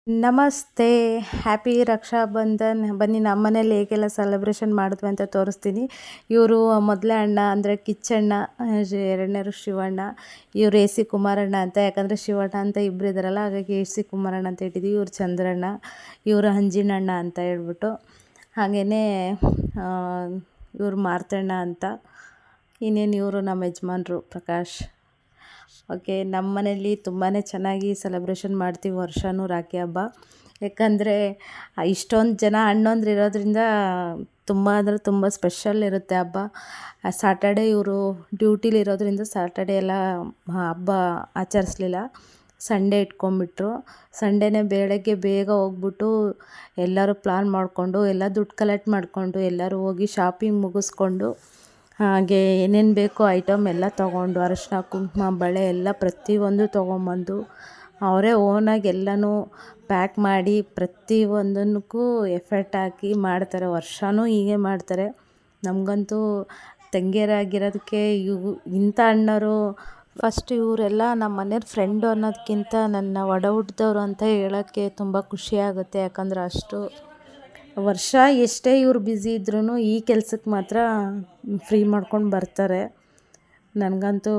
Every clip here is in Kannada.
ನಮಸ್ತೆ, ಹ್ಯಾಪಿ ರಕ್ಷಾಬಂಧನ್. ಬನ್ನಿ ನಮ್ಮ ಮನೇಲಿ ಹೇಗೆಲ್ಲ ಸೆಲೆಬ್ರೇಷನ್ ಮಾಡಿದ್ವಿ ಅಂತ ತೋರಿಸ್ತೀನಿ. ಇವರು ಮೊದಲೇ ಅಣ್ಣ ಅಂದರೆ ಕಿಚ್ಚಣ್ಣ, ಎರಡನೇರು ಶಿವಣ್ಣ. ಇವರು ಎ ಸಿ ಕುಮಾರಣ್ಣ ಅಂತ, ಯಾಕಂದರೆ ಶಿವಣ್ಣ ಅಂತ ಇಬ್ಬರು ಇದ್ದಾರಲ್ಲ, ಹಾಗಾಗಿ ಎ ಸಿ ಕುಮಾರಣ್ಣ ಅಂತ ಇಟ್ಟಿದ್ದೀವಿ. ಇವ್ರು ಚಂದ್ರಣ್ಣ, ಇವರು ಹಂಜಿನಣ್ಣ ಅಂತ ಹೇಳ್ಬಿಟ್ಟು. ಹಾಗೆಯೇ ಇವರು ಮಾರ್ತಣ್ಣ ಅಂತ. ಇನ್ನೇನು ಇವರು ನಮ್ಮ ಯಜಮಾನ್ರು ಪ್ರಕಾಶ್. ಓಕೆ, ನಮ್ಮ ಮನೇಲಿ ತುಂಬಾ ಚೆನ್ನಾಗಿ ಸೆಲೆಬ್ರೇಷನ್ ಮಾಡ್ತೀವಿ ವರ್ಷವೂ ರಾಖಿ ಹಬ್ಬ. ಯಾಕಂದರೆ ಇಷ್ಟೊಂದು ಜನ ಅಣ್ಣಂದ್ರು ಇರೋದ್ರಿಂದ ತುಂಬ ಅಂದರೆ ತುಂಬ ಸ್ಪೆಷಲ್ ಇರುತ್ತೆ ಹಬ್ಬ. ಸಾಟರ್ಡೆ ಇವರು ಡ್ಯೂಟಿಲಿ ಇರೋದ್ರಿಂದ ಸಾಟರ್ಡೆ ಎಲ್ಲ ಹಬ್ಬ ಆಚರಿಸ್ಲಿಲ್ಲ, ಸಂಡೇ ಇಟ್ಕೊಂಡ್ಬಿಟ್ರು. ಸಂಡೇನೇ ಬೆಳಗ್ಗೆ ಬೇಗ ಹೋಗ್ಬಿಟ್ಟು ಎಲ್ಲರೂ ಪ್ಲ್ಯಾನ್ ಮಾಡಿಕೊಂಡು ಎಲ್ಲ ದುಡ್ಡು ಕಲೆಕ್ಟ್ ಮಾಡಿಕೊಂಡು ಎಲ್ಲರೂ ಹೋಗಿ ಶಾಪಿಂಗ್ ಮುಗಿಸ್ಕೊಂಡು, ಹಾಗೆ ಏನೇನು ಬೇಕೋ ಐಟಮ್ ಎಲ್ಲ ತೊಗೊಂಡು, ಅರಶಿನ ಕುಂಕುಮ ಬಳೆ ಎಲ್ಲ ಪ್ರತಿಯೊಂದು ತೊಗೊಂಬಂದು ಅವರೇ ಓನಾಗಿ ಎಲ್ಲನೂ ಪ್ಯಾಕ್ ಮಾಡಿ ಪ್ರತಿಯೊಂದಕ್ಕೂ ಎಫರ್ಟ್ ಹಾಕಿ ಮಾಡ್ತಾರೆ. ವರ್ಷವೂ ಹೀಗೆ ಮಾಡ್ತಾರೆ. ನಮಗಂತೂ ತಂಗಿಯರಾಗಿರೋದಕ್ಕೆ ಇಂಥ ಅಣ್ಣರು ಫಸ್ಟ್. ಇವರೆಲ್ಲ ನಮ್ಮ ಮನೆಯವ್ರ ಫ್ರೆಂಡು ಅನ್ನೋದಕ್ಕಿಂತ ನನ್ನ ಒಡ ಹುಟ್ಟಿದವರು ಅಂತ ಹೇಳೋಕ್ಕೆ ತುಂಬ ಖುಷಿಯಾಗುತ್ತೆ. ಯಾಕಂದ್ರೆ ಅಷ್ಟು ವರ್ಷ ಎಷ್ಟೇ ಇವ್ರು ಬ್ಯುಸಿ ಇದ್ರೂ ಈ ಕೆಲಸಕ್ಕೆ ಮಾತ್ರ ಫ್ರೀ ಮಾಡ್ಕೊಂಡು ಬರ್ತಾರೆ. ನನಗಂತೂ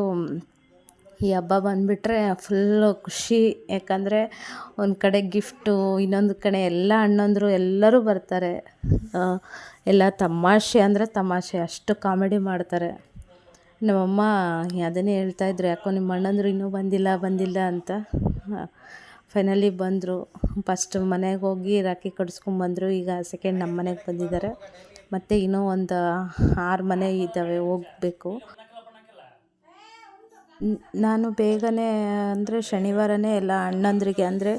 ಈ ಹಬ್ಬ ಬಂದುಬಿಟ್ರೆ ಫುಲ್ಲು ಖುಷಿ. ಯಾಕಂದರೆ ಒಂದು ಕಡೆ ಗಿಫ್ಟು, ಇನ್ನೊಂದು ಕಡೆ ಎಲ್ಲ ಅಣ್ಣಂದರು ಎಲ್ಲರೂ ಬರ್ತಾರೆ. ಎಲ್ಲ ತಮಾಷೆ ಅಂದರೆ ತಮಾಷೆ, ಅಷ್ಟು ಕಾಮಿಡಿ ಮಾಡ್ತಾರೆ. ನಮ್ಮಮ್ಮ ಅದನ್ನೇ ಹೇಳ್ತಾಯಿದ್ರು, ಯಾಕೋ ನಿಮ್ಮ ಅಣ್ಣಂದರು ಇನ್ನೂ ಬಂದಿಲ್ಲ ಅಂತ. ಫೈನಲಿ ಬಂದರು. ಫಸ್ಟ್ ಮನೆಗೆ ಹೋಗಿ ರಾಖಿ ಕಟ್ಸ್ಕೊಂಬಂದರು. ಈಗ ಸೆಕೆಂಡ್ ನಮ್ಮ ಮನೆಗೆ ಬಂದಿದ್ದಾರೆ. ಮತ್ತು ಇನ್ನೂ ಒಂದು 6 ಮನೆ ಇದ್ದಾವೆ, ಹೋಗಬೇಕು. ನಾನು ಬೇಗನೆ ಅಂದರೆ ಶನಿವಾರನೇ ಎಲ್ಲ ಅಣ್ಣಂದ್ರಿಗೆ, ಅಂದರೆ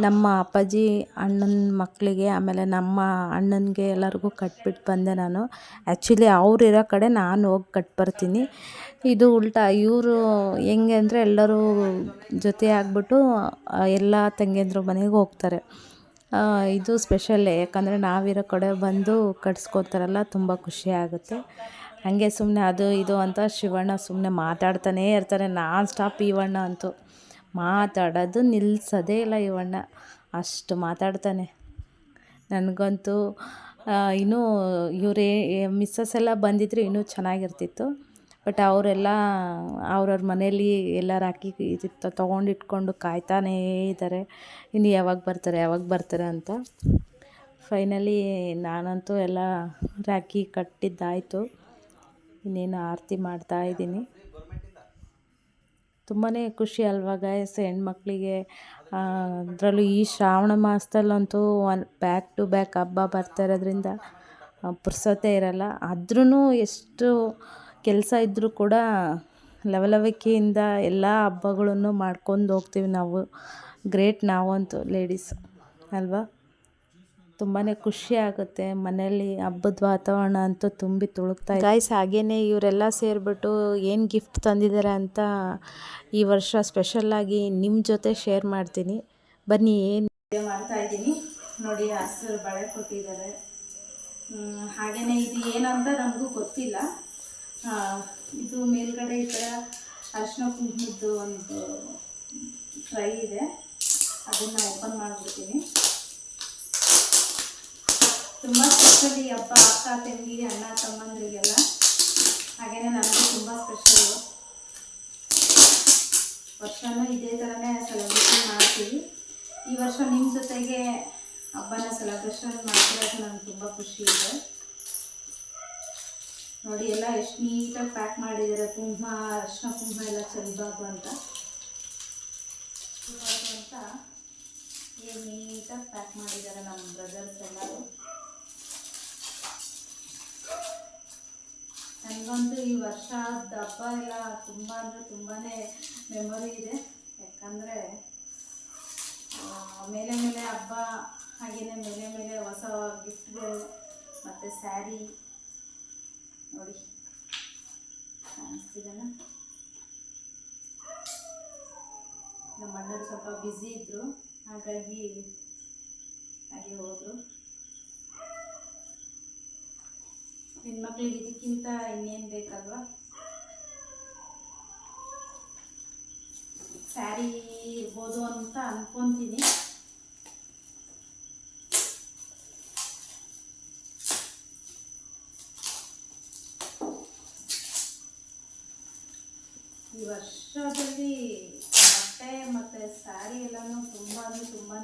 ನಮ್ಮ ಅಪ್ಪಾಜಿ ಅಣ್ಣನ ಮಕ್ಕಳಿಗೆ, ಆಮೇಲೆ ನಮ್ಮ ಅಣ್ಣನಿಗೆ ಎಲ್ಲರಿಗೂ ಕಟ್ಬಿಟ್ಟು ಬಂದೆ ನಾನು. ಆ್ಯಕ್ಚುಲಿ ಅವ್ರು ಇರೋ ಕಡೆ ನಾನು ಹೋಗಿ ಕಟ್ಬರ್ತೀನಿ. ಇದು ಉಲ್ಟಾ, ಇವರು ಹೆಂಗೆ ಅಂದರೆ ಎಲ್ಲರೂ ಜೊತೆ ಆಗ್ಬಿಟ್ಟು ಎಲ್ಲ ತಂಗಿಯಂದ್ರ ಮನೆಗೆ ಹೋಗ್ತಾರೆ. ಇದು ಸ್ಪೆಷಲ್ಲೇ, ಯಾಕಂದರೆ ನಾವಿರೋ ಕಡೆ ಬಂದು ಕಟ್ಸ್ಕೊತಾರಲ್ಲ, ತುಂಬ ಖುಷಿ ಆಗುತ್ತೆ. ಹಾಗೆ ಸುಮ್ಮನೆ ಅದು ಇದು ಅಂತ ಶಿವಣ್ಣ ಸುಮ್ಮನೆ ಮಾತಾಡ್ತಾನೇ ಇರ್ತಾರೆ ನಾನ್ ಸ್ಟಾಪ್. ಇವಣ್ಣ ಅಂತೂ ಮಾತಾಡೋದು ನಿಲ್ಲಿಸೋದೇ ಇಲ್ಲ. ಇವಣ್ಣ ಅಷ್ಟು ಮಾತಾಡ್ತಾನೆ. ನನಗಂತೂ ಇನ್ನೂ ಇವರೇ ಮಿಸ್ಸಸ್ ಎಲ್ಲ ಬಂದಿದ್ರೆ ಇನ್ನೂ ಚೆನ್ನಾಗಿರ್ತಿತ್ತು. ಬಟ್ ಅವರೆಲ್ಲ ಅವ್ರವ್ರ ಮನೇಲಿ ಎಲ್ಲ ರಾಖಿ ತೊಗೊಂಡಿಟ್ಕೊಂಡು ಕಾಯ್ತಾನೇ ಇದ್ದಾರೆ, ಇನ್ನು ಯಾವಾಗ ಬರ್ತಾರೆ ಅಂತ. ಫೈನಲಿ ನಾನಂತೂ ಎಲ್ಲ ರಾಖಿ ಕಟ್ಟಿದ್ದಾಯಿತು. ಇನ್ನೇನು ಆರತಿ ಮಾಡ್ತಾಯಿದ್ದೀನಿ. ತುಂಬಾ ಖುಷಿ ಅಲ್ವಾ ಗಾಯ್ಸ್ ಹೆಣ್ಮಕ್ಳಿಗೆ. ಅದರಲ್ಲೂ ಈ ಶ್ರಾವಣ ಮಾಸದಲ್ಲಂತೂ ಬ್ಯಾಕ್ ಟು ಬ್ಯಾಕ್ ಹಬ್ಬ ಬರ್ತಾ ಇರೋದ್ರಿಂದ ಪುರ್ಸೊತ್ತೇ ಇರೋಲ್ಲ. ಆದ್ರೂ ಎಷ್ಟು ಕೆಲಸ ಇದ್ದರೂ ಕೂಡ ಲವಲವಿಕೆಯಿಂದ ಎಲ್ಲ ಹಬ್ಬಗಳನ್ನು ಮಾಡ್ಕೊಂಡು ಹೋಗ್ತೀವಿ ನಾವು. ಗ್ರೇಟ್ ನಾವಂತೂ ಲೇಡೀಸ್ ಅಲ್ವಾ. ತುಂಬಾ ಖುಷಿ ಆಗುತ್ತೆ ಮನೆಯಲ್ಲಿ. ಹಬ್ಬದ ವಾತಾವರಣ ಅಂತೂ ತುಂಬಿ ತುಳುಕ್ತಾ ಇದೆ ಗಾಯ್ಸ್. ಹಾಗೆಯೇ ಇವರೆಲ್ಲ ಸೇರಿಬಿಟ್ಟು ಏನು ಗಿಫ್ಟ್ ತಂದಿದ್ದಾರೆ ಅಂತ ಈ ವರ್ಷ ಸ್ಪೆಷಲ್ಲಾಗಿ ನಿಮ್ಮ ಜೊತೆ ಶೇರ್ ಮಾಡ್ತೀನಿ. ಬನ್ನಿ, ಏನು ಮಾಡ್ತಾಯಿದ್ದೀನಿ ನೋಡಿ. ಹಸಿರು ಬಳೆ ಕೊಟ್ಟಿದ್ದಾರೆ. ಹಾಗೆಯೇ ಇದು ಏನಂತ ನನಗೂ ಗೊತ್ತಿಲ್ಲ. ಇದು ಮೇಲ್ಗಡೆ ಈ ಥರ ಅರಿಶಿನ ಕುಂಕುಮದ್ದು ಒಂದು ಟ್ರೈ ಇದೆ, ಅದನ್ನು ಓಪನ್ ಮಾಡಿಬಿಡ್ತೀನಿ. ತುಂಬ ಸ್ಪೆಷಲ್ ಈ ಹಬ್ಬ ಅಕ್ಕ ತಂಗಿಗೆ, ಅಣ್ಣ ತಮ್ಮಂದ್ರಿಗೆಲ್ಲ. ಹಾಗೆಯೇ ನನಗೆ ತುಂಬ ಸ್ಪೆಷಲ್ಲು. ವರ್ಷವೂ ಇದೇ ಥರನೇ ಸೆಲೆಬ್ರೇಷನ್ ಮಾಡ್ತೀವಿ. ಈ ವರ್ಷ ನಿಮ್ಮ ಜೊತೆಗೆ ಹಬ್ಬನ ಸೆಲೆಬ್ರೇಷನ್ ಮಾಡ್ತಿರೋದು ನನಗೆ ತುಂಬ ಖುಷಿ ಇದೆ. ನೋಡಿ ಎಲ್ಲ ಎಷ್ಟು ನೀಟಾಗಿ ಪ್ಯಾಕ್ ಮಾಡಿದ್ದಾರೆ. ಕುಂಕುಮ, ಅರಿಶಿನ ಕುಂಕುಮ ಎಲ್ಲ ಚೆಲ್ಲಬಾರ್ದು ಅಂತ ಏನು ನೀಟಾಗಿ ಪ್ಯಾಕ್ ಮಾಡಿದ್ದಾರೆ ನಮ್ಮ ಬ್ರದರ್ಸ್ ಎಲ್ಲರೂ. ನನಗಂತೂ ಈ ವರ್ಷದ ಹಬ್ಬ ಎಲ್ಲ ತುಂಬ ಅಂದರೆ ತುಂಬಾ ಮೆಮೊರಿ ಇದೆ. ಯಾಕಂದರೆ ಮೇಲೆ ಹಬ್ಬ, ಹಾಗೆಯೇ ಮೇಲೆ ಹೊಸ ಗಿಫ್ಟ್ಗಳು ಮತ್ತು ಸ್ಯಾರಿ ನೋಡಿ ಕಾಣಿಸ್ತಿದ್ದಾನ. ನಮ್ಮ ಅಣ್ಣರು ಸ್ವಲ್ಪ ಬ್ಯುಸಿ ಇದ್ದರು, ಹಾಗಾಗಿ ಹಾಗೆ ಹೋದರು. ಹೆಣ್ಮಕ್ಳಿಗೆ ಇದಕ್ಕಿಂತ ಇನ್ನೇನು ಬೇಕಲ್ವ. ಸ್ಯಾರಿ ಇರ್ಬೋದು ಅಂತ ಅಂದ್ಕೊತೀನಿ. ಈ ವರ್ಷದಲ್ಲಿ ಬಟ್ಟೆ ಮತ್ತು ಸ್ಯಾರಿ ಎಲ್ಲನೂ ತುಂಬ ಅಂದರೆ ತುಂಬಾ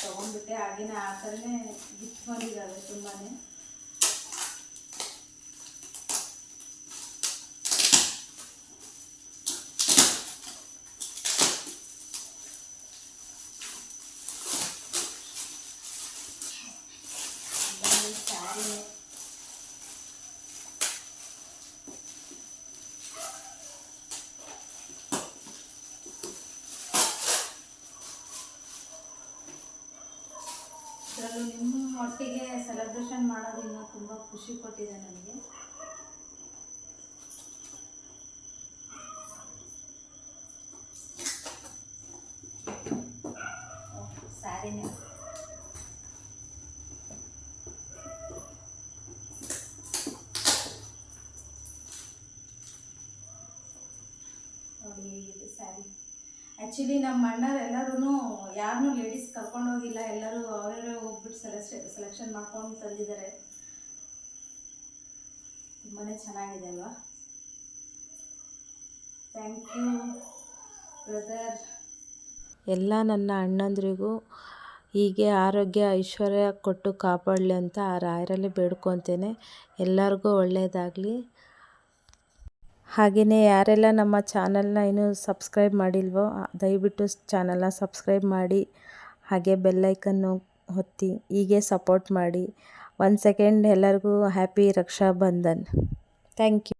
ತೊಗೊಂಡ್ಬಿಟ್ಟೆ. ಹಾಗೆಯೇ ಆ ಥರನೇ ಗಿಫ್ಟ್ ಬಂದಿದ್ದಾವೆ ತುಂಬಾ. ಸ್ಯಾರಿ ಇದರಲ್ಲೂ ನಿಮ್ಮ ಒಟ್ಟಿಗೆ ಸೆಲೆಬ್ರೇಷನ್ ಮಾಡೋದು ಇನ್ನೂ ತುಂಬ ಖುಷಿ ಕೊಟ್ಟಿದೆ ನನಗೆ. ಸ್ಯಾರಿನೇ ನೋಡಿ ಹೇಗಿದೆ ಸ್ಯಾರಿ. ಆ್ಯಕ್ಚುಲಿ ನಮ್ಮ ಅಣ್ಣರೆಲ್ಲರೂ ಯಾರನ್ನೂ ಲೇಡೀಸ್ ಕರ್ಕೊಂಡೋಗಿಲ್ಲ, ಎಲ್ಲರೂ ಅವರೇ ಹೋಗ್ಬಿಟ್ಟು ಸೆಲೆಕ್ಷನ್ ಮಾಡ್ಕೊಂಡು ತಂದಿದ್ದಾರೆ. ತುಂಬಾ ಚೆನ್ನಾಗಿದೆ ಅಲ್ವಾ? Thank you brother. ಎಲ್ಲ ನನ್ನ ಅಣ್ಣಂದ್ರಿಗೂ ಹೀಗೆ ಆರೋಗ್ಯ ಐಶ್ವರ್ಯ ಕೊಟ್ಟು ಕಾಪಾಡಲಿ ಅಂತ ಆ ರಾಯರಲ್ಲಿ ಬೇಡ್ಕೊತೇನೆ. ಎಲ್ಲರಿಗೂ ಒಳ್ಳೆಯದಾಗಲಿ. ಹಾಗೆಯೇ ಯಾರೆಲ್ಲ ನಮ್ಮ ಚಾನಲ್ನ ಇನ್ನೂ ಸಬ್ಸ್ಕ್ರೈಬ್ ಮಾಡಿಲ್ವೋ ದಯವಿಟ್ಟು ಚಾನಲ್ನ ಸಬ್ಸ್ಕ್ರೈಬ್ ಮಾಡಿ, ಹಾಗೆ ಬೆಲ್ಲೈಕನ್ನು ಒತ್ತಿ, ಹೀಗೆ ಸಪೋರ್ಟ್ ಮಾಡಿ. ಒನ್ಸ್ ಅಗೇನ್ ಎಲ್ಲರಿಗೂ ಹ್ಯಾಪಿ ರಕ್ಷಾಬಂಧನ್. Thank you.